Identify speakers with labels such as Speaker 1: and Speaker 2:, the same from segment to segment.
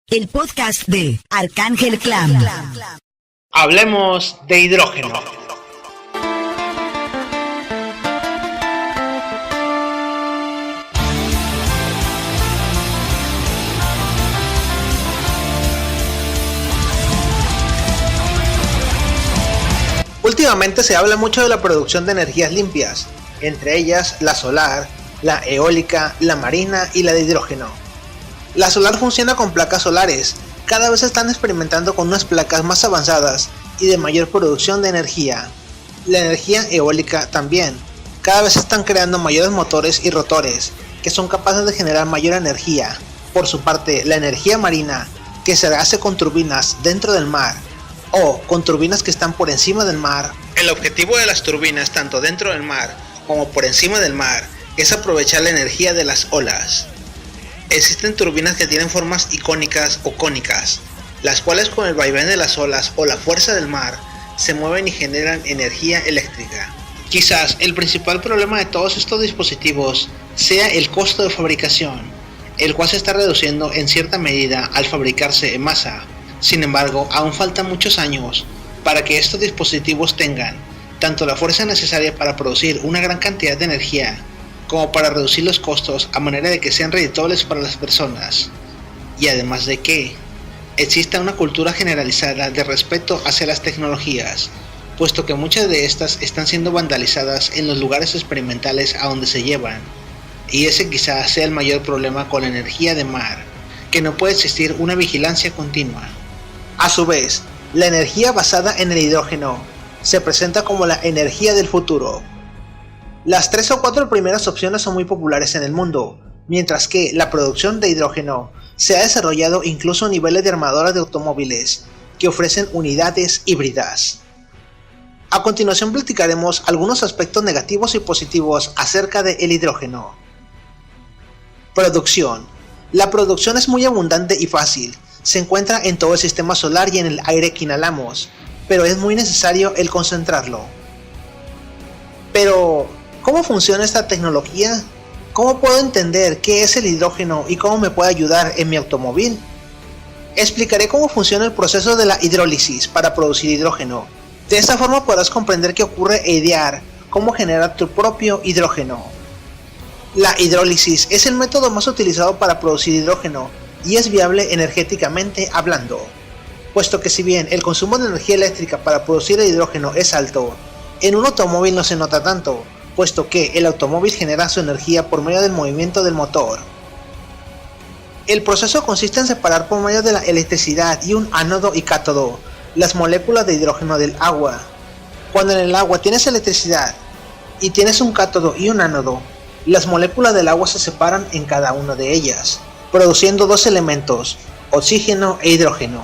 Speaker 1: El podcast de Arcángel Clan.
Speaker 2: Hablemos de hidrógeno. Últimamente se habla mucho de la producción de energías limpias, entre ellas la solar, la eólica, la marina y la de hidrógeno. La solar funciona con placas solares, cada vez están experimentando con unas placas más avanzadas y de mayor producción de energía. La energía eólica también, cada vez están creando mayores motores y rotores, que son capaces de generar mayor energía. Por su parte, la energía marina, que se hace con turbinas dentro del mar, o con turbinas que están por encima del mar. El objetivo de las turbinas, tanto dentro del mar como por encima del mar, es aprovechar la energía de las olas. Existen turbinas que tienen formas icónicas o cónicas, las cuales con el vaivén de las olas o la fuerza del mar se mueven y generan energía eléctrica. Quizás el principal problema de todos estos dispositivos sea el costo de fabricación, el cual se está reduciendo en cierta medida al fabricarse en masa. Sin embargo, aún faltan muchos años para que estos dispositivos tengan tanto la fuerza necesaria para producir una gran cantidad de energía, como para reducir los costos a manera de que sean redituables para las personas, y además de que exista una cultura generalizada de respeto hacia las tecnologías, puesto que muchas de estas están siendo vandalizadas en los lugares experimentales a donde se llevan, y ese quizás sea el mayor problema con la energía de mar, que no puede existir una vigilancia continua. A su vez, la energía basada en el hidrógeno se presenta como la energía del futuro. Las 3 o 4 primeras opciones son muy populares en el mundo, mientras que la producción de hidrógeno se ha desarrollado incluso a niveles de armadoras de automóviles, que ofrecen unidades híbridas. A continuación platicaremos algunos aspectos negativos y positivos acerca del hidrógeno. Producción. La producción es muy abundante y fácil, se encuentra en todo el sistema solar y en el aire que inhalamos, pero es muy necesario el concentrarlo. Pero, ¿cómo funciona esta tecnología? ¿Cómo puedo entender qué es el hidrógeno y cómo me puede ayudar en mi automóvil? Explicaré cómo funciona el proceso de la hidrólisis para producir hidrógeno. De esta forma podrás comprender qué ocurre e idear cómo generar tu propio hidrógeno. La hidrólisis es el método más utilizado para producir hidrógeno y es viable energéticamente hablando, puesto que si bien el consumo de energía eléctrica para producir el hidrógeno es alto, en un automóvil no se nota tanto, puesto que el automóvil genera su energía por medio del movimiento del motor. El proceso consiste en separar por medio de la electricidad y un ánodo y cátodo las moléculas de hidrógeno del agua. Cuando en el agua tienes electricidad y tienes un cátodo y un ánodo, las moléculas del agua se separan en cada una de ellas, produciendo dos elementos, oxígeno e hidrógeno.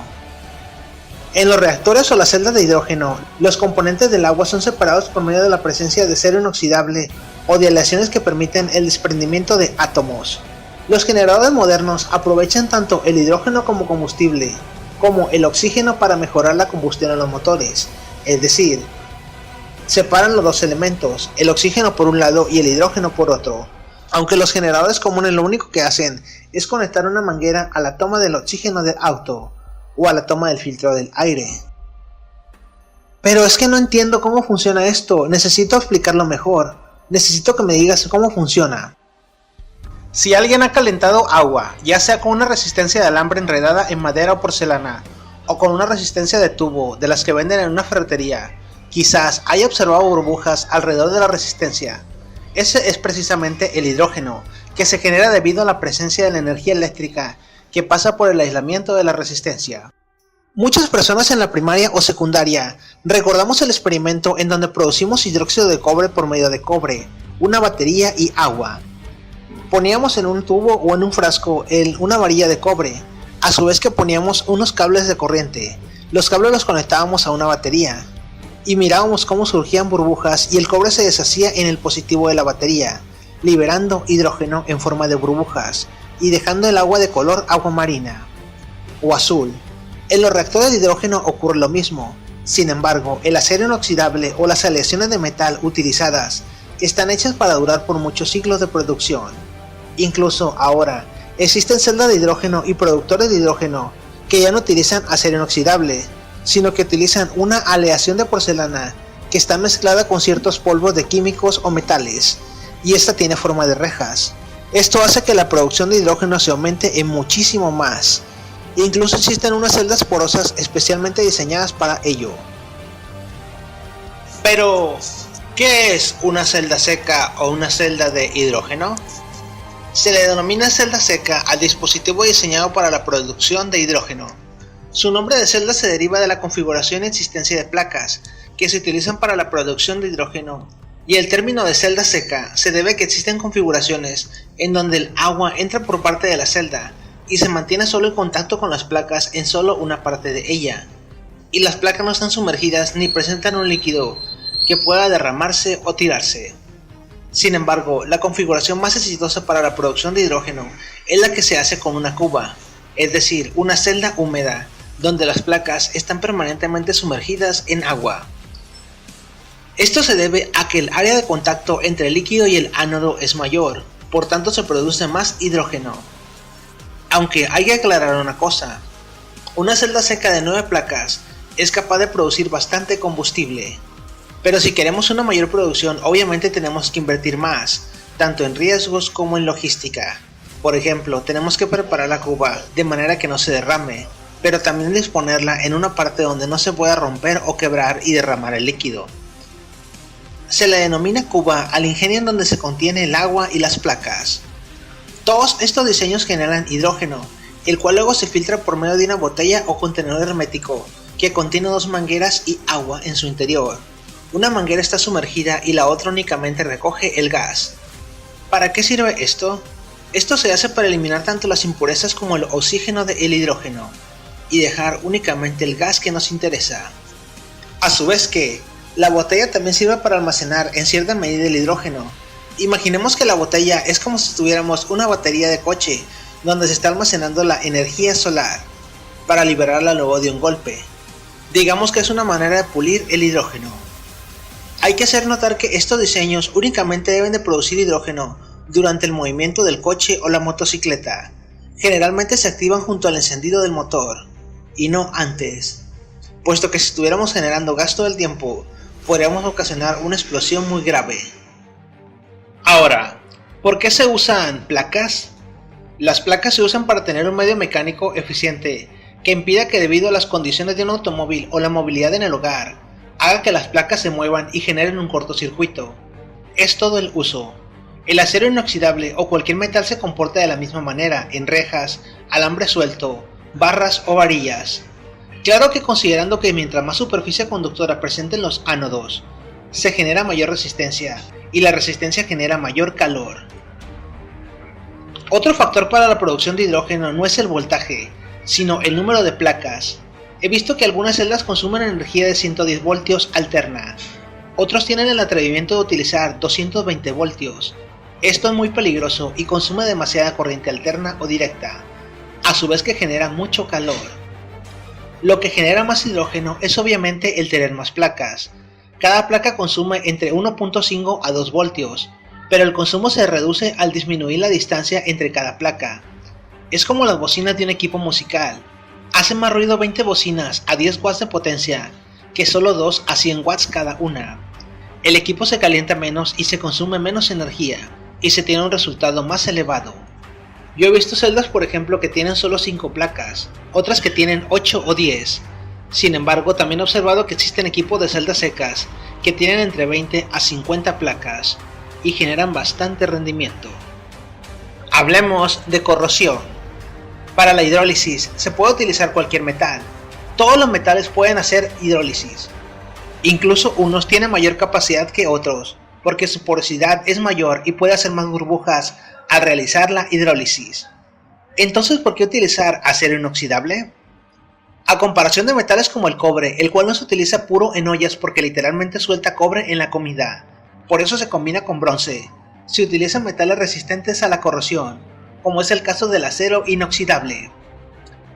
Speaker 2: En los reactores o las celdas de hidrógeno, los componentes del agua son separados por medio de la presencia de acero inoxidable o de aleaciones que permiten el desprendimiento de átomos. Los generadores modernos aprovechan tanto el hidrógeno como combustible, como el oxígeno para mejorar la combustión en los motores, es decir, separan los dos elementos, el oxígeno por un lado y el hidrógeno por otro. Aunque los generadores comunes lo único que hacen es conectar una manguera a la toma del oxígeno del auto, o a la toma del filtro del aire. Pero es que no entiendo cómo funciona esto, necesito explicarlo mejor, necesito que me digas cómo funciona. Si alguien ha calentado agua, ya sea con una resistencia de alambre enredada en madera o porcelana, o con una resistencia de tubo, de las que venden en una ferretería, quizás haya observado burbujas alrededor de la resistencia. Ese es precisamente el hidrógeno, que se genera debido a la presencia de la energía eléctrica que pasa por el aislamiento de la resistencia. Muchas personas en la primaria o secundaria recordamos el experimento en donde producimos hidróxido de cobre por medio de cobre, una batería y agua. Poníamos en un tubo o en un frasco una varilla de cobre, a su vez que poníamos unos cables de corriente. Los cables los conectábamos a una batería y mirábamos cómo surgían burbujas y el cobre se deshacía en el positivo de la batería, liberando hidrógeno en forma de burbujas y dejando el agua de color agua marina o azul. En los reactores de hidrógeno ocurre lo mismo. Sin embargo, el acero inoxidable o las aleaciones de metal utilizadas están hechas para durar por muchos ciclos de producción. Incluso ahora, Existen celdas de hidrógeno y productores de hidrógeno que ya no utilizan acero inoxidable, sino que utilizan una aleación de porcelana que está mezclada con ciertos polvos de químicos o metales, y esta tiene forma de rejas. Esto hace que la producción de hidrógeno se aumente en muchísimo más. Incluso existen unas celdas porosas especialmente diseñadas para ello. Pero, ¿qué es una celda seca o una celda de hidrógeno? Se le denomina celda seca al dispositivo diseñado para la producción de hidrógeno. Su nombre de celda se deriva de la configuración y existencia de placas que se utilizan para la producción de hidrógeno, y el término de celda seca se debe a que existen configuraciones en donde el agua entra por parte de la celda y se mantiene solo en contacto con las placas en solo una parte de ella, y las placas no están sumergidas ni presentan un líquido que pueda derramarse o tirarse. Sin embargo, la configuración más exitosa para la producción de hidrógeno es la que se hace con una cuba, es decir, una celda húmeda, donde las placas están permanentemente sumergidas en agua. Esto se debe a que el área de contacto entre el líquido y el ánodo es mayor, por tanto se produce más hidrógeno. Aunque hay que aclarar una cosa, una celda seca de 9 placas es capaz de producir bastante combustible, pero si queremos una mayor producción obviamente tenemos que invertir más, tanto en riesgos como en logística. Por ejemplo, tenemos que preparar la cuba de manera que no se derrame, pero también disponerla en una parte donde no se pueda romper o quebrar y derramar el líquido. Se le denomina cuba al ingenio en donde se contiene el agua y las placas. Todos estos diseños generan hidrógeno, el cual luego se filtra por medio de una botella o contenedor hermético que contiene 2 mangueras y agua en su interior. Una manguera está sumergida y la otra únicamente recoge el gas. ¿Para qué sirve esto? Esto se hace para eliminar tanto las impurezas como el oxígeno del hidrógeno y dejar únicamente el gas que nos interesa. A su vez la botella también sirve para almacenar en cierta medida el hidrógeno. Imaginemos que la botella es como si tuviéramos una batería de coche donde se está almacenando la energía solar para liberarla luego de un golpe. Digamos que es una manera de pulir el hidrógeno. Hay que hacer notar que estos diseños únicamente deben de producir hidrógeno durante el movimiento del coche o la motocicleta. Generalmente se activan junto al encendido del motor y no antes, puesto que si estuviéramos generando gas todo el tiempo podríamos ocasionar una explosión muy grave. Ahora, ¿por qué se usan placas? Las placas se usan para tener un medio mecánico eficiente que impida que debido a las condiciones de un automóvil o la movilidad en el hogar, haga que las placas se muevan y generen un cortocircuito. Es todo el uso. El acero inoxidable o cualquier metal se comporta de la misma manera en rejas, alambre suelto, barras o varillas. Claro que considerando que mientras más superficie conductora presenten los ánodos, se genera mayor resistencia, y la resistencia genera mayor calor. Otro factor para la producción de hidrógeno no es el voltaje, sino el número de placas. He visto que algunas celdas consumen energía de 110 voltios alterna, otros tienen el atrevimiento de utilizar 220 voltios. Esto es muy peligroso y consume demasiada corriente alterna o directa, a su vez que genera mucho calor. Lo que genera más hidrógeno es obviamente el tener más placas. Cada placa consume entre 1.5 a 2 voltios, pero el consumo se reduce al disminuir la distancia entre cada placa. Es como las bocinas de un equipo musical. Hacen más ruido 20 bocinas a 10 watts de potencia que solo 2 a 100 watts cada una. El equipo se calienta menos y se consume menos energía, y se tiene un resultado más elevado. Yo he visto celdas por ejemplo que tienen solo 5 placas, otras que tienen 8 o 10. Sin embargo, también he observado que existen equipos de celdas secas que tienen entre 20 a 50 placas y generan bastante rendimiento. Hablemos de corrosión. Para la hidrólisis se puede utilizar cualquier metal. Todos los metales pueden hacer hidrólisis. Incluso unos tienen mayor capacidad que otros, porque su porosidad es mayor y puede hacer más burbujas al realizar la hidrólisis. Entonces, ¿por qué utilizar acero inoxidable? A comparación de metales como el cobre, el cual no se utiliza puro en ollas porque literalmente suelta cobre en la comida, por eso se combina con bronce, se utilizan metales resistentes a la corrosión, como es el caso del acero inoxidable.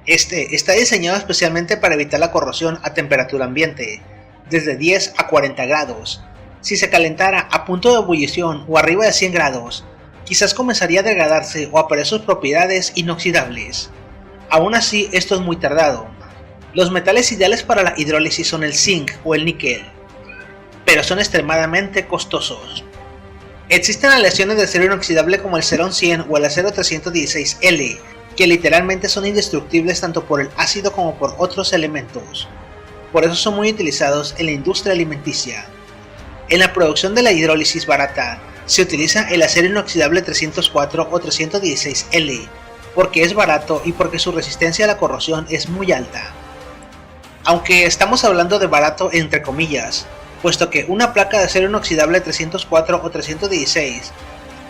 Speaker 2: Este está diseñado especialmente para evitar la corrosión a temperatura ambiente, desde 10 a 40 grados. Si se calentara a punto de ebullición o arriba de 100 grados, quizás comenzaría a degradarse o a perder sus propiedades inoxidables. Aún así, esto es muy tardado. Los metales ideales para la hidrólisis son el zinc o el níquel, pero son extremadamente costosos. Existen aleaciones de acero inoxidable como el xerón 100 o el acero 316L, que literalmente son indestructibles tanto por el ácido como por otros elementos. Por eso son muy utilizados en la industria alimenticia. En la producción de la hidrólisis barata, se utiliza el acero inoxidable 304 o 316L, porque es barato y porque su resistencia a la corrosión es muy alta. Aunque estamos hablando de barato entre comillas, puesto que una placa de acero inoxidable 304 o 316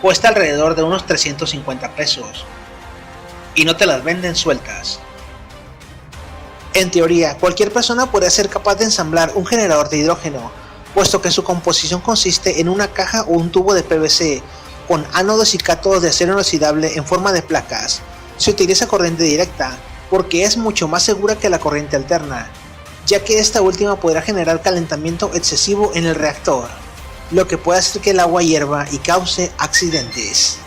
Speaker 2: cuesta alrededor de unos 350 pesos, y no te las venden sueltas. En teoría, cualquier persona podría ser capaz de ensamblar un generador de hidrógeno, puesto que su composición consiste en una caja o un tubo de PVC con ánodos y cátodos de acero inoxidable en forma de placas. Se utiliza corriente directa, porque es mucho más segura que la corriente alterna, ya que esta última podrá generar calentamiento excesivo en el reactor, lo que puede hacer que el agua hierva y cause accidentes.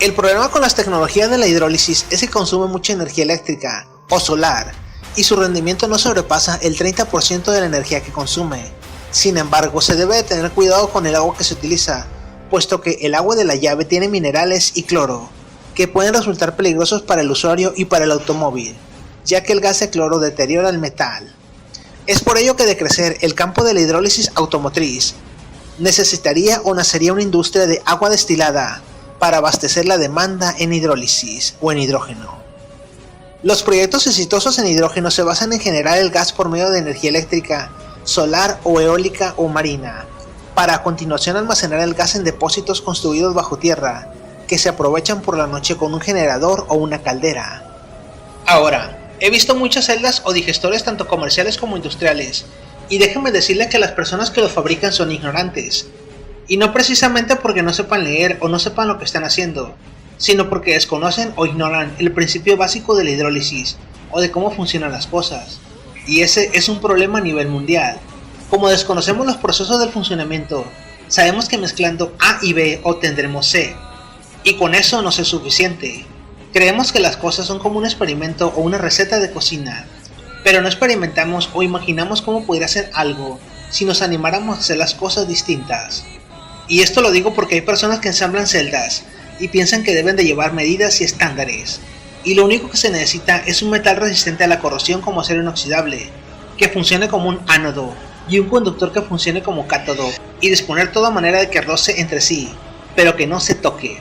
Speaker 2: El problema con las tecnologías de la hidrólisis es que consume mucha energía eléctrica o solar, y su rendimiento no sobrepasa el 30% de la energía que consume. Sin embargo, se debe de tener cuidado con el agua que se utiliza, puesto que el agua de la llave tiene minerales y cloro, que pueden resultar peligrosos para el usuario y para el automóvil, ya que el gas de cloro deteriora el metal. Es por ello que de crecer el campo de la hidrólisis automotriz, necesitaría o nacería una industria de agua destilada para abastecer la demanda en hidrólisis o en hidrógeno. Los proyectos exitosos en hidrógeno se basan en generar el gas por medio de energía eléctrica, solar o eólica o marina, para a continuación almacenar el gas en depósitos construidos bajo tierra, que se aprovechan por la noche con un generador o una caldera. Ahora, he visto muchas celdas o digestores tanto comerciales como industriales, y déjenme decirle que las personas que los fabrican son ignorantes, y no precisamente porque no sepan leer o no sepan lo que están haciendo, sino porque desconocen o ignoran el principio básico de la hidrólisis o de cómo funcionan las cosas, y ese es un problema a nivel mundial. Como desconocemos los procesos del funcionamiento, sabemos que mezclando A y B obtendremos C, y con eso no es suficiente. Creemos que las cosas son como un experimento o una receta de cocina, pero no experimentamos o imaginamos cómo podría ser algo si nos animáramos a hacer las cosas distintas. Y esto lo digo porque hay personas que ensamblan celdas y piensan que deben de llevar medidas y estándares, y lo único que se necesita es un metal resistente a la corrosión como acero inoxidable, que funcione como un ánodo, y un conductor que funcione como cátodo, y disponer todo a manera de que roce entre sí, pero que no se toque.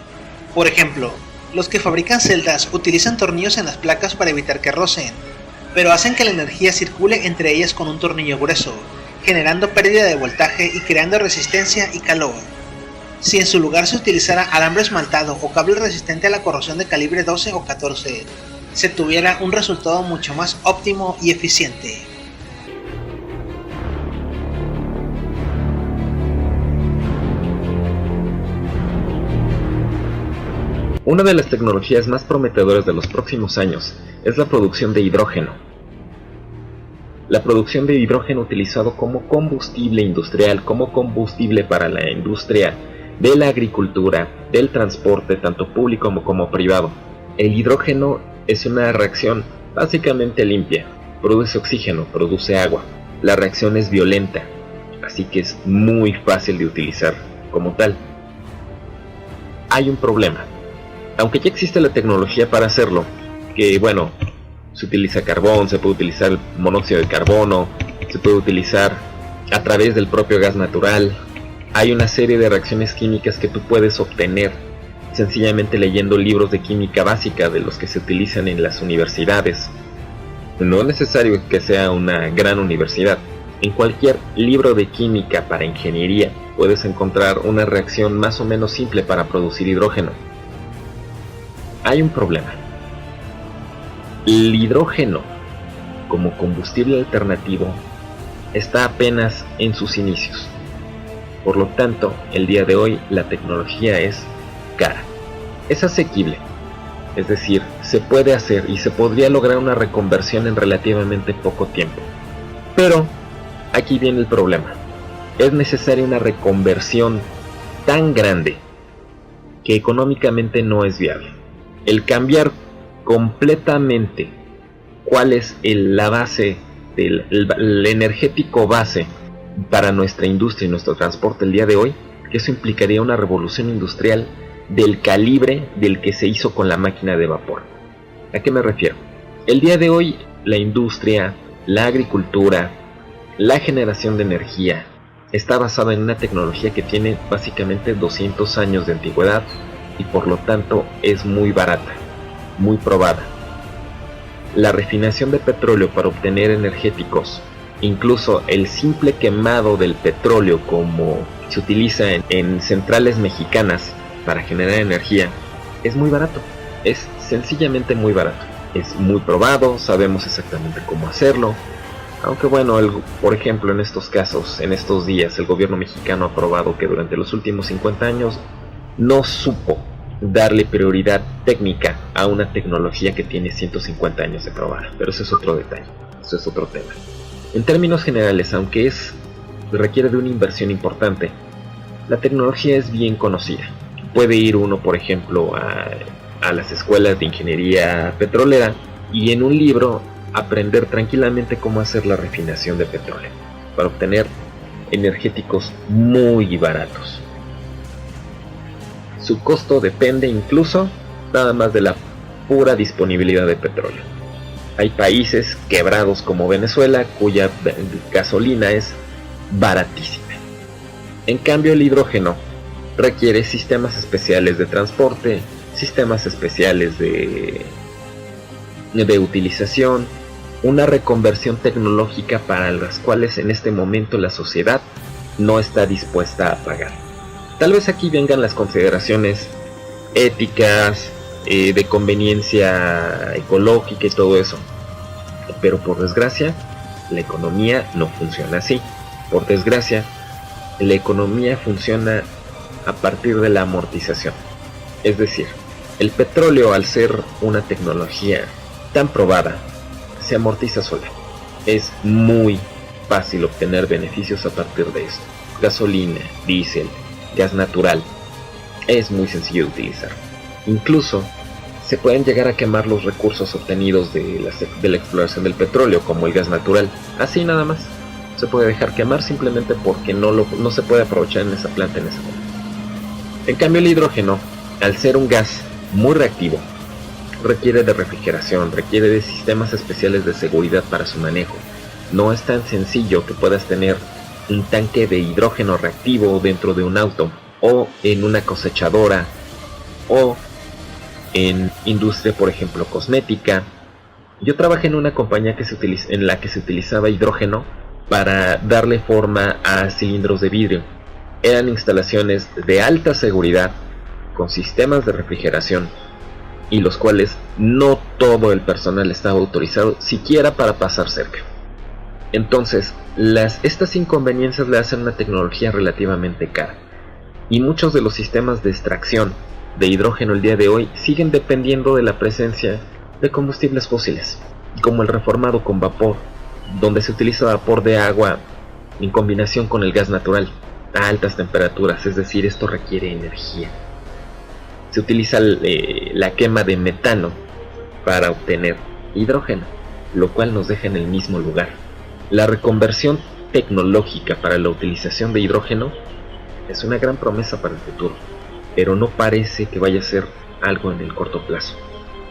Speaker 2: Por ejemplo, los que fabrican celdas utilizan tornillos en las placas para evitar que rocen, pero hacen que la energía circule entre ellas con un tornillo grueso, generando pérdida de voltaje y creando resistencia y calor. Si en su lugar se utilizara alambre esmaltado o cable resistente a la corrosión de calibre 12 o 14, se tuviera un resultado mucho más óptimo y eficiente.
Speaker 3: Una de las tecnologías más prometedoras de los próximos años es la producción de hidrógeno. La producción de hidrógeno utilizado como combustible industrial, como combustible para la industria de la agricultura, del transporte, tanto público como privado. El hidrógeno es una reacción básicamente limpia, produce oxígeno, produce agua. La reacción es violenta, así que es muy fácil de utilizar como tal. Hay un problema. Aunque ya existe la tecnología para hacerlo, que bueno, se utiliza carbón, se puede utilizar monóxido de carbono, se puede utilizar a través del propio gas natural. Hay una serie de reacciones químicas que tú puedes obtener sencillamente leyendo libros de química básica de los que se utilizan en las universidades. No es necesario que sea una gran universidad. En cualquier libro de química para ingeniería puedes encontrar una reacción más o menos simple para producir hidrógeno. Hay un problema. El hidrógeno como combustible alternativo está apenas en sus inicios. Por lo tanto, el día de hoy la tecnología es cara. Es asequible. Es decir, se puede hacer y se podría lograr una reconversión en relativamente poco tiempo. Pero aquí viene el problema. Es necesaria una reconversión tan grande que económicamente no es viable. El cambiar completamente cuál es la base, el energético base para nuestra industria y nuestro transporte el día de hoy, que eso implicaría una revolución industrial del calibre del que se hizo con la máquina de vapor. ¿A qué me refiero? El día de hoy la industria, la agricultura, la generación de energía está basada en una tecnología que tiene básicamente 200 años de antigüedad y por lo tanto es muy barata, muy probada. La refinación de petróleo para obtener energéticos, incluso el simple quemado del petróleo como se utiliza en centrales mexicanas para generar energía, es muy barato, es sencillamente muy barato. Es muy probado, sabemos exactamente cómo hacerlo, aunque bueno, por ejemplo en estos casos, en estos días, el gobierno mexicano ha probado que durante los últimos 50 años no supo darle prioridad técnica a una tecnología que tiene 150 años de probada, pero eso es otro detalle, eso es otro tema. En términos generales, aunque requiere de una inversión importante, la tecnología es bien conocida. Puede ir uno, por ejemplo, a las escuelas de ingeniería petrolera y en un libro aprender tranquilamente cómo hacer la refinación de petróleo para obtener energéticos muy baratos. Su costo depende incluso nada más de la pura disponibilidad de petróleo. Hay países quebrados como Venezuela cuya gasolina es baratísima. En cambio el hidrógeno requiere sistemas especiales de transporte, sistemas especiales de utilización, una reconversión tecnológica para las cuales en este momento la sociedad no está dispuesta a pagar. Tal vez aquí vengan las consideraciones éticas, de conveniencia ecológica y todo eso, pero por desgracia la economía no funciona así. Por desgracia la economía funciona a partir de la amortización, es decir, el petróleo, al ser una tecnología tan probada, se amortiza sola. Es muy fácil obtener beneficios a partir de esto. Gasolina, diésel, gas natural, es muy sencillo de utilizar. Incluso se pueden llegar a quemar los recursos obtenidos de la exploración del petróleo, como el gas natural, así nada más. Se puede dejar quemar simplemente porque no se puede aprovechar en esa planta en ese momento. En cambio el hidrógeno, al ser un gas muy reactivo, requiere de refrigeración, requiere de sistemas especiales de seguridad para su manejo. No es tan sencillo que puedas tener un tanque de hidrógeno reactivo dentro de un auto, o en una cosechadora, o en industria, por ejemplo, cosmética. Yo trabajé en una compañía en la que se utilizaba hidrógeno para darle forma a cilindros de vidrio. Eran instalaciones de alta seguridad, con sistemas de refrigeración, y los cuales no todo el personal estaba autorizado siquiera para pasar cerca. Entonces, estas inconveniencias le hacen una tecnología relativamente cara, y muchos de los sistemas de extracción de hidrógeno el día de hoy siguen dependiendo de la presencia de combustibles fósiles, como el reformado con vapor, donde se utiliza vapor de agua en combinación con el gas natural a altas temperaturas, es decir, esto requiere energía. Se utiliza la quema de metano para obtener hidrógeno, lo cual nos deja en el mismo lugar. La reconversión tecnológica para la utilización de hidrógeno es una gran promesa para el futuro, pero no parece que vaya a ser algo en el corto plazo.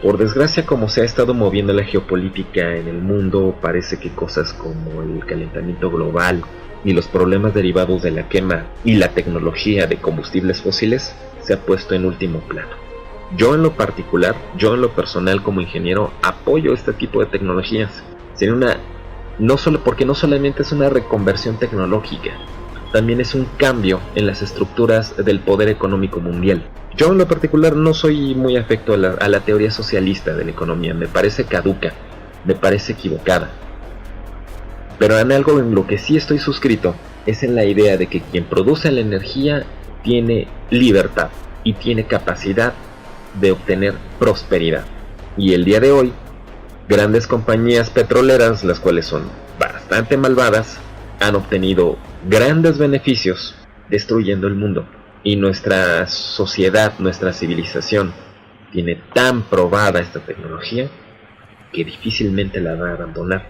Speaker 3: Por desgracia, como se ha estado moviendo la geopolítica en el mundo, parece que cosas como el calentamiento global y los problemas derivados de la quema y la tecnología de combustibles fósiles se ha puesto en último plano. Yo en lo particular, yo en lo personal como ingeniero, apoyo este tipo de tecnologías. Sería porque no solamente es una reconversión tecnológica, también es un cambio en las estructuras del poder económico mundial. Yo en lo particular no soy muy afecto a la teoría socialista de la economía, me parece caduca, me parece equivocada. Pero en algo en lo que sí estoy suscrito es en la idea de que quien produce la energía tiene libertad y tiene capacidad de obtener prosperidad. Y el día de hoy, grandes compañías petroleras, las cuales son bastante malvadas, han obtenido grandes beneficios destruyendo el mundo. y nuestra sociedad, nuestra civilización tiene tan probada esta tecnología que difícilmente la va a abandonar.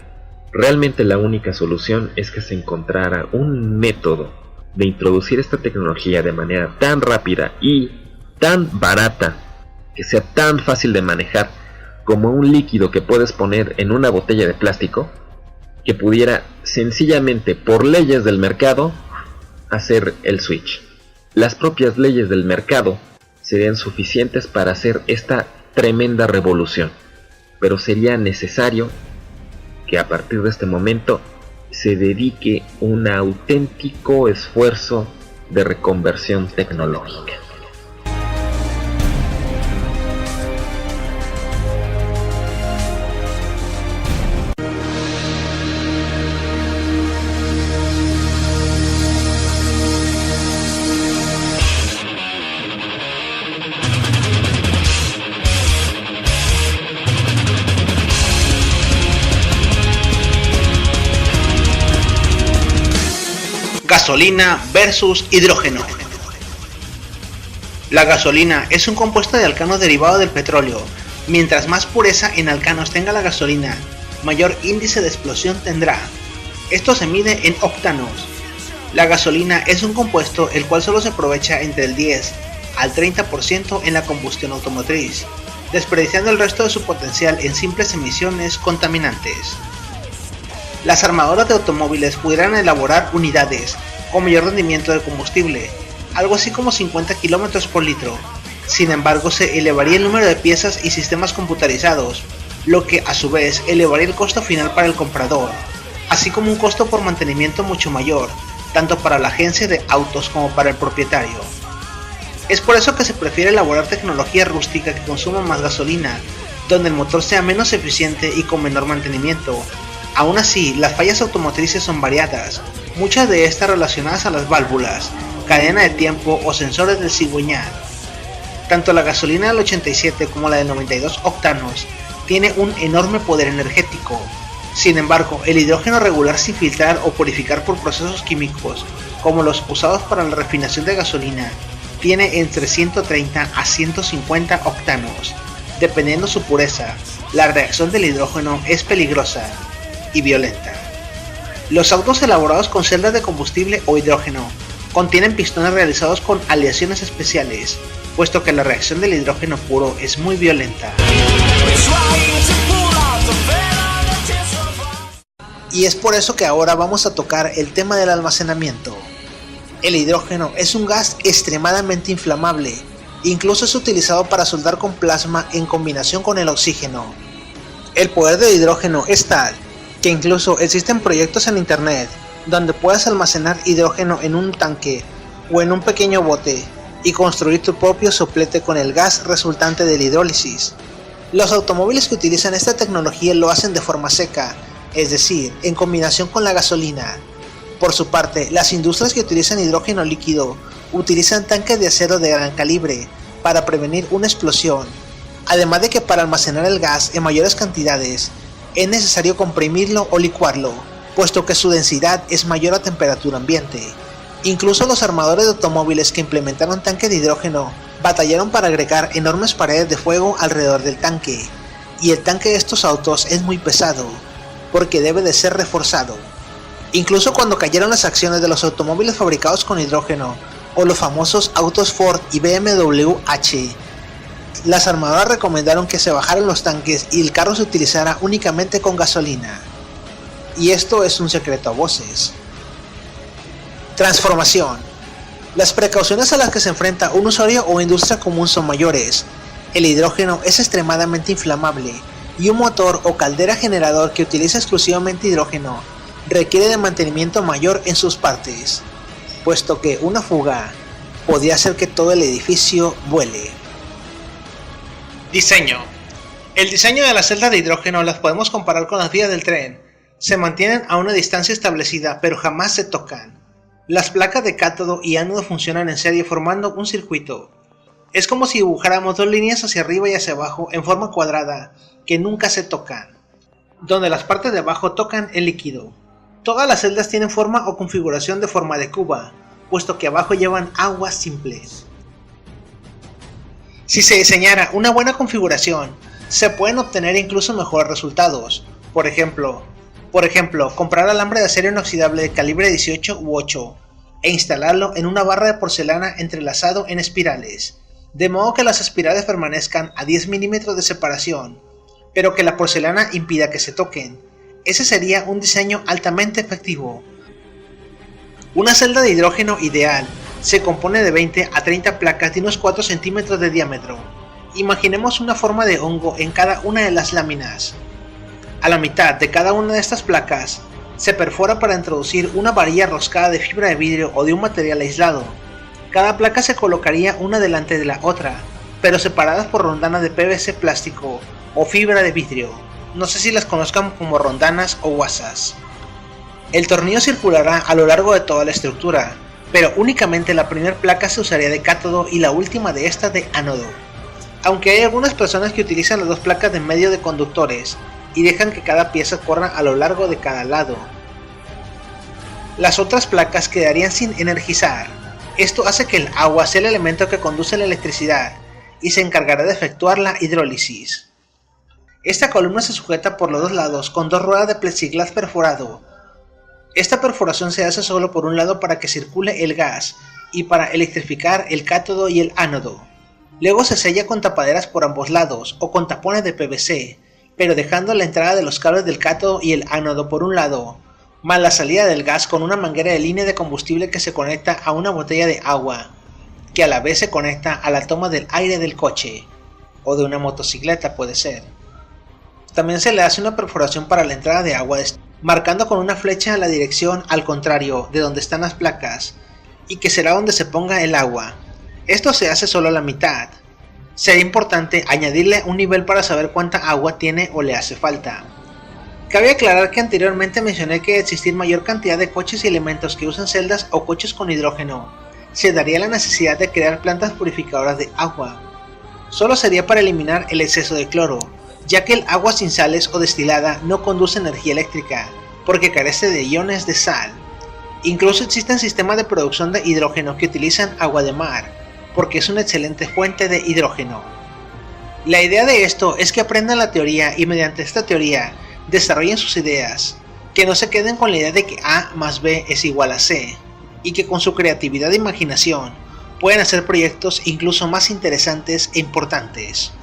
Speaker 3: Realmente la única solución es que se encontrara un método de introducir esta tecnología de manera tan rápida y tan barata, que sea tan fácil de manejar como un líquido que puedes poner en una botella de plástico, que pudiera sencillamente, por leyes del mercado, hacer el switch. Las propias leyes del mercado serían suficientes para hacer esta tremenda revolución, pero sería necesario que a partir de este momento se dedique un auténtico esfuerzo de reconversión tecnológica.
Speaker 2: Gasolina versus hidrógeno. La gasolina es un compuesto de alcano derivado del petróleo. Mientras más pureza en alcanos tenga la gasolina, mayor índice de explosión tendrá. Esto se mide en octanos. La gasolina es un compuesto el cual solo se aprovecha entre el 10 al 30% en la combustión automotriz, desperdiciando el resto de su potencial en simples emisiones contaminantes. Las armadoras de automóviles pudieran elaborar unidades con mayor rendimiento de combustible, algo así como 50 km por litro. Sin embargo, se elevaría el número de piezas y sistemas computarizados, lo que a su vez elevaría el costo final para el comprador, así como un costo por mantenimiento mucho mayor, tanto para la agencia de autos como para el propietario. Es por eso que se prefiere elaborar tecnología rústica que consuma más gasolina, donde el motor sea menos eficiente y con menor mantenimiento. Aún así, las fallas automotrices son variadas, muchas de estas relacionadas a las válvulas, cadena de tiempo o sensores del cigüeñal. Tanto la gasolina del 87 como la del 92 octanos tiene un enorme poder energético. Sin embargo, el hidrógeno regular sin filtrar o purificar por procesos químicos, como los usados para la refinación de gasolina, tiene entre 130 a 150 octanos. Dependiendo su pureza, la reacción del hidrógeno es peligrosa y violenta. Los autos elaborados con celdas de combustible o hidrógeno contienen pistones realizados con aleaciones especiales, puesto que la reacción del hidrógeno puro es muy violenta. Y es por eso que ahora vamos a tocar el tema del almacenamiento. El hidrógeno es un gas extremadamente inflamable, incluso es utilizado para soldar con plasma en combinación con el oxígeno. El poder del hidrógeno es tal que incluso existen proyectos en internet donde puedes almacenar hidrógeno en un tanque o en un pequeño bote y construir tu propio soplete con el gas resultante de la hidrólisis. Los automóviles que utilizan esta tecnología lo hacen de forma seca, es decir, en combinación con la gasolina. Por su parte, las industrias que utilizan hidrógeno líquido utilizan tanques de acero de gran calibre para prevenir una explosión, además de que para almacenar el gas en mayores cantidades es necesario comprimirlo o licuarlo, puesto que su densidad es mayor a temperatura ambiente. Incluso los armadores de automóviles que implementaron tanques de hidrógeno batallaron para agregar enormes paredes de fuego alrededor del tanque, y el tanque de estos autos es muy pesado, porque debe de ser reforzado. Incluso cuando cayeron las acciones de los automóviles fabricados con hidrógeno, o los famosos autos Ford y BMW H, las armadoras recomendaron que se bajaran los tanques y el carro se utilizara únicamente con gasolina. Y esto es un secreto a voces. Transformación. Las precauciones a las que se enfrenta un usuario o industria común son mayores. El hidrógeno es extremadamente inflamable y un motor o caldera generador que utiliza exclusivamente hidrógeno requiere de mantenimiento mayor en sus partes, puesto que una fuga podría hacer que todo el edificio vuele. Diseño. El diseño de las celdas de hidrógeno las podemos comparar con las vías del tren. Se mantienen a una distancia establecida, pero jamás se tocan. Las placas de cátodo y ánodo funcionan en serie formando un circuito. Es como si dibujáramos dos líneas hacia arriba y hacia abajo en forma cuadrada, que nunca se tocan, donde las partes de abajo tocan el líquido. Todas las celdas tienen forma o configuración de forma de cuba, puesto que abajo llevan agua simple. Si se diseñara una buena configuración, se pueden obtener incluso mejores resultados. Por ejemplo, comprar alambre de acero inoxidable de calibre 18 u 8 e instalarlo en una barra de porcelana entrelazado en espirales, de modo que las espirales permanezcan a 10 milímetros de separación, pero que la porcelana impida que se toquen. Ese sería un diseño altamente efectivo. Una celda de hidrógeno ideal se compone de 20 a 30 placas de unos 4 centímetros de diámetro. Imaginemos una forma de hongo en cada una de las láminas. A la mitad de cada una de estas placas se perfora para introducir una varilla roscada de fibra de vidrio o de un material aislado. Cada placa se colocaría una delante de la otra, pero separadas por rondanas de PVC plástico o fibra de vidrio. No sé si las conozcan como rondanas o guasas. El tornillo circulará a lo largo de toda la estructura, pero únicamente la primera placa se usaría de cátodo y la última de esta de ánodo. Aunque hay algunas personas que utilizan las dos placas de medio de conductores y dejan que cada pieza corra a lo largo de cada lado. Las otras placas quedarían sin energizar. Esto hace que el agua sea el elemento que conduce la electricidad y se encargará de efectuar la hidrólisis. Esta columna se sujeta por los dos lados con dos ruedas de plexiglas perforado. Esta perforación se hace solo por un lado para que circule el gas y para electrificar el cátodo y el ánodo. Luego se sella con tapaderas por ambos lados o con tapones de PVC, pero dejando la entrada de los cables del cátodo y el ánodo por un lado, más la salida del gas con una manguera de línea de combustible que se conecta a una botella de agua, que a la vez se conecta a la toma del aire del coche, o de una motocicleta puede ser. También se le hace una perforación para la entrada de agua, marcando con una flecha la dirección al contrario de donde están las placas, y que será donde se ponga el agua. Esto se hace solo a la mitad. Sería importante añadirle un nivel para saber cuánta agua tiene o le hace falta. Cabe aclarar que anteriormente mencioné que de existir mayor cantidad de coches y elementos que usan celdas o coches con hidrógeno, se daría la necesidad de crear plantas purificadoras de agua. Solo sería para eliminar el exceso de cloro, ya que el agua sin sales o destilada no conduce energía eléctrica, porque carece de iones de sal. Incluso existen sistemas de producción de hidrógeno que utilizan agua de mar, porque es una excelente fuente de hidrógeno. La idea de esto es que aprendan la teoría y mediante esta teoría desarrollen sus ideas, que no se queden con la idea de que A más B es igual a C, y que con su creatividad e imaginación pueden hacer proyectos incluso más interesantes e importantes.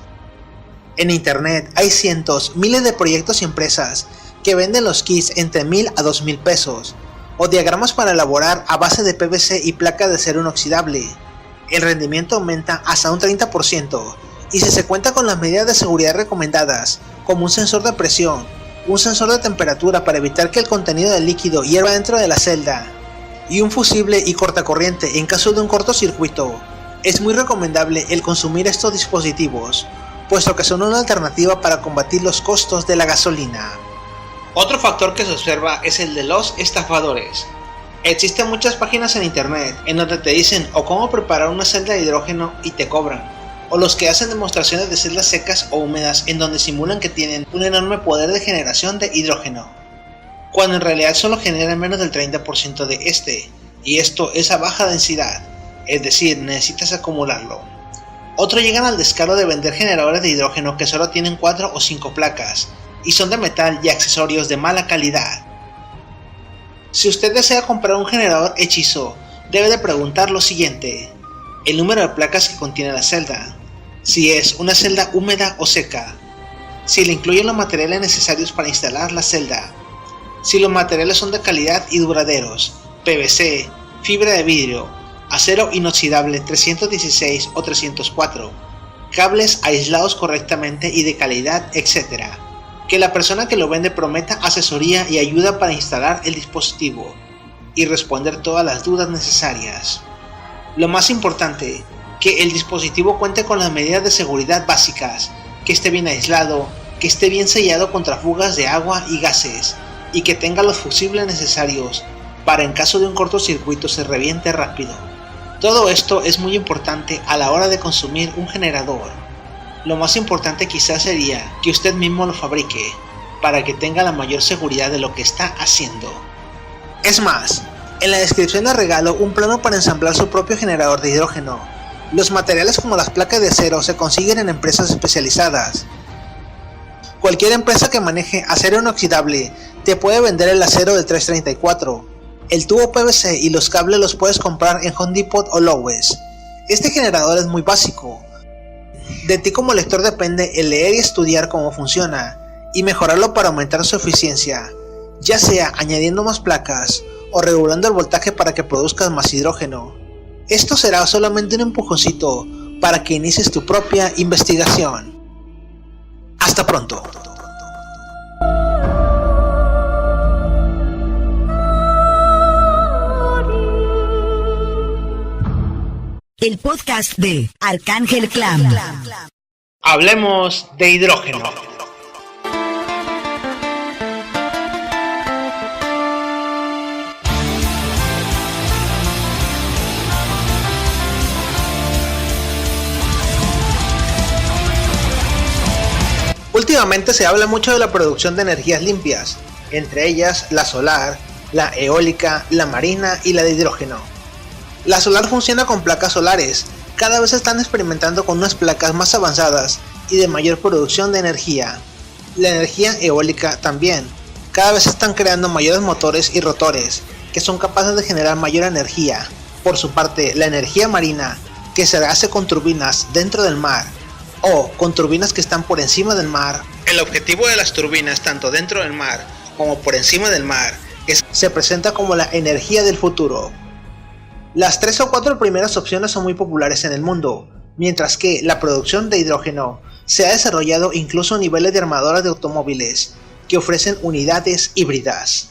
Speaker 2: En internet hay cientos, miles de proyectos y empresas que venden los kits entre 1000 a 2000 pesos, o diagramas para elaborar a base de PVC y placa de acero inoxidable. El rendimiento aumenta hasta un 30%, y si se cuenta con las medidas de seguridad recomendadas, como un sensor de presión, un sensor de temperatura para evitar que el contenido del líquido hierva dentro de la celda, y un fusible y cortacorriente en caso de un cortocircuito, es muy recomendable el consumir estos dispositivos, puesto que son una alternativa para combatir los costos de la gasolina. Otro factor que se observa es el de los estafadores. Existen muchas páginas en internet en donde te dicen o cómo preparar una celda de hidrógeno y te cobran, o los que hacen demostraciones de celdas secas o húmedas en donde simulan que tienen un enorme poder de generación de hidrógeno, cuando en realidad solo generan menos del 30% de este, y esto es a baja densidad, es decir, necesitas acumularlo. Otros llegan al descaro de vender generadores de hidrógeno que solo tienen 4 o 5 placas, y son de metal y accesorios de mala calidad. Si usted desea comprar un generador hechizo, debe de preguntar lo siguiente: el número de placas que contiene la celda, si es una celda húmeda o seca, si le incluyen los materiales necesarios para instalar la celda, si los materiales son de calidad y duraderos, PVC, fibra de vidrio, acero inoxidable 316 o 304, cables aislados correctamente y de calidad, etc. Que la persona que lo vende prometa asesoría y ayuda para instalar el dispositivo y responder todas las dudas necesarias. Lo más importante, que el dispositivo cuente con las medidas de seguridad básicas, que esté bien aislado, que esté bien sellado contra fugas de agua y gases, y que tenga los fusibles necesarios para en caso de un cortocircuito se reviente rápido. Todo esto es muy importante a la hora de consumir un generador. Lo más importante quizás sería que usted mismo lo fabrique, para que tenga la mayor seguridad de lo que está haciendo. Es más, En la descripción les regalo un plano para ensamblar su propio generador de hidrógeno. Los materiales como las placas de acero se consiguen en empresas especializadas. Cualquier empresa que maneje acero inoxidable te puede vender el acero del 334. El tubo PVC y los cables los puedes comprar en Home Depot o Lowe's. Este generador es muy básico. De ti como lector depende el leer y estudiar cómo funciona y mejorarlo para aumentar su eficiencia, ya sea añadiendo más placas o regulando el voltaje para que produzcas más hidrógeno. Esto será solamente un empujoncito para que inicies tu propia investigación. Hasta pronto.
Speaker 1: El podcast de Arcángel Clam.
Speaker 2: Hablemos de hidrógeno. Últimamente se habla mucho de la producción de energías limpias, entre ellas la solar, la eólica, la marina y la de hidrógeno. La solar funciona con placas solares, cada vez están experimentando con unas placas más avanzadas y de mayor producción de energía. La energía eólica también, cada vez están creando mayores motores y rotores, que son capaces de generar mayor energía. Por su parte, la energía marina, que se hace con turbinas dentro del mar, o con turbinas que están por encima del mar. El objetivo de las turbinas, tanto dentro del mar como por encima del mar, se presenta como la energía del futuro. Las 3 o 4 primeras opciones son muy populares en el mundo, mientras que la producción de hidrógeno se ha desarrollado incluso a niveles de armadoras de automóviles, que ofrecen unidades híbridas.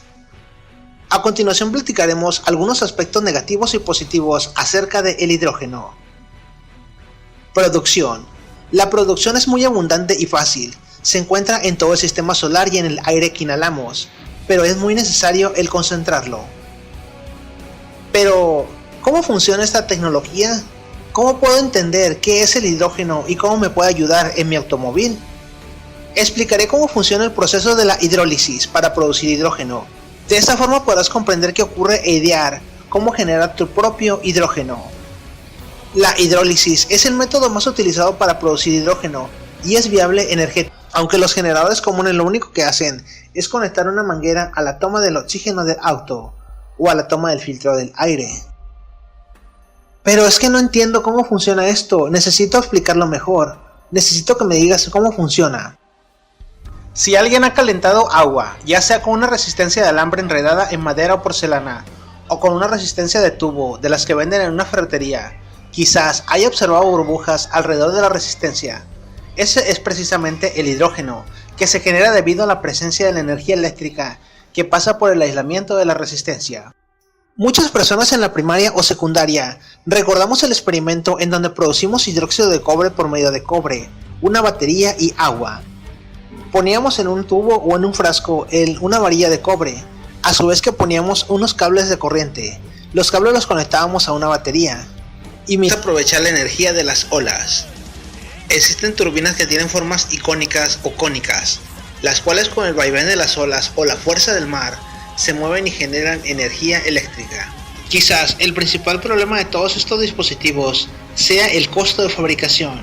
Speaker 2: A continuación platicaremos algunos aspectos negativos y positivos acerca del hidrógeno. Producción. La producción es muy abundante y fácil, se encuentra en todo el sistema solar y en el aire que inhalamos, pero es muy necesario el concentrarlo. Pero, ¿cómo funciona esta tecnología? ¿Cómo puedo entender qué es el hidrógeno y cómo me puede ayudar en mi automóvil? Explicaré cómo funciona el proceso de la hidrólisis para producir hidrógeno. De esta forma podrás comprender qué ocurre e idear cómo generar tu propio hidrógeno. La hidrólisis es el método más utilizado para producir hidrógeno y es viable energéticamente, aunque los generadores comunes lo único que hacen es conectar una manguera a la toma del oxígeno del auto o a la toma del filtro del aire. Pero es que no entiendo cómo funciona esto, necesito explicarlo mejor, necesito que me digas cómo funciona. Si alguien ha calentado agua, ya sea con una resistencia de alambre enredada en madera o porcelana, o con una resistencia de tubo de las que venden en una ferretería, quizás haya observado burbujas alrededor de la resistencia. Ese es precisamente el hidrógeno, que se genera debido a la presencia de la energía eléctrica que pasa por el aislamiento de la resistencia. Muchas personas en la primaria o secundaria recordamos el experimento en donde producimos hidróxido de cobre por medio de cobre, una batería y agua. Poníamos en un tubo o en un frasco una varilla de cobre, a su vez que poníamos unos cables de corriente. Los cables los conectábamos a una batería y aprovechar la energía de las olas. Existen turbinas que tienen formas icónicas o cónicas, las cuales con el vaivén de las olas o la fuerza del mar se mueven y generan energía eléctrica. Quizás el principal problema de todos estos dispositivos sea el costo de fabricación,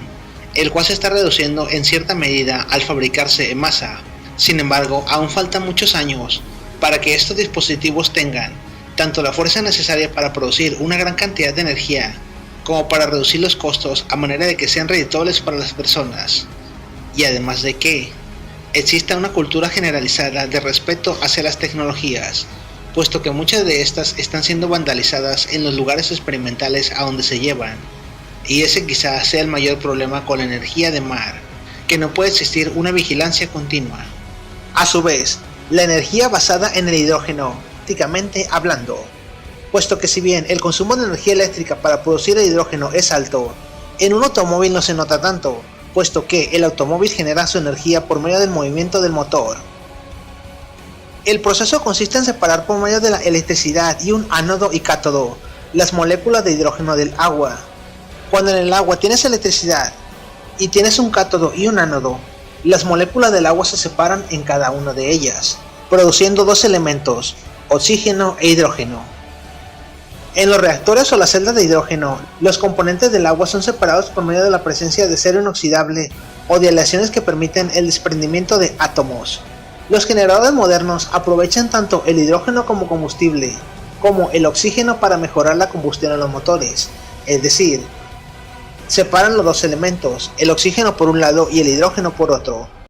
Speaker 2: el cual se está reduciendo en cierta medida al fabricarse en masa. Sin embargo, aún faltan muchos años para que estos dispositivos tengan tanto la fuerza necesaria para producir una gran cantidad de energía, como para reducir los costos a manera de que sean redituables para las personas. Y además de que exista una cultura generalizada de respeto hacia las tecnologías, puesto que muchas de estas están siendo vandalizadas en los lugares experimentales a donde se llevan, y ese quizás sea el mayor problema con la energía de mar, que no puede existir una vigilancia continua. A su vez, la energía basada en el hidrógeno, prácticamente hablando, puesto que si bien el consumo de energía eléctrica para producir el hidrógeno es alto, en un automóvil no se nota tanto, puesto que el automóvil genera su energía por medio del movimiento del motor. El proceso consiste en separar por medio de la electricidad y un ánodo y cátodo las moléculas de hidrógeno del agua. Cuando en el agua tienes electricidad y tienes un cátodo y un ánodo, las moléculas del agua se separan en cada una de ellas, produciendo dos elementos, oxígeno e hidrógeno. En los reactores o las celdas de hidrógeno, los componentes del agua son separados por medio de la presencia de acero inoxidable o de aleaciones que permiten el desprendimiento de átomos. Los generadores modernos aprovechan tanto el hidrógeno como combustible, como el oxígeno para mejorar la combustión en los motores, es decir, separan los dos elementos, el oxígeno por un lado y el hidrógeno por otro,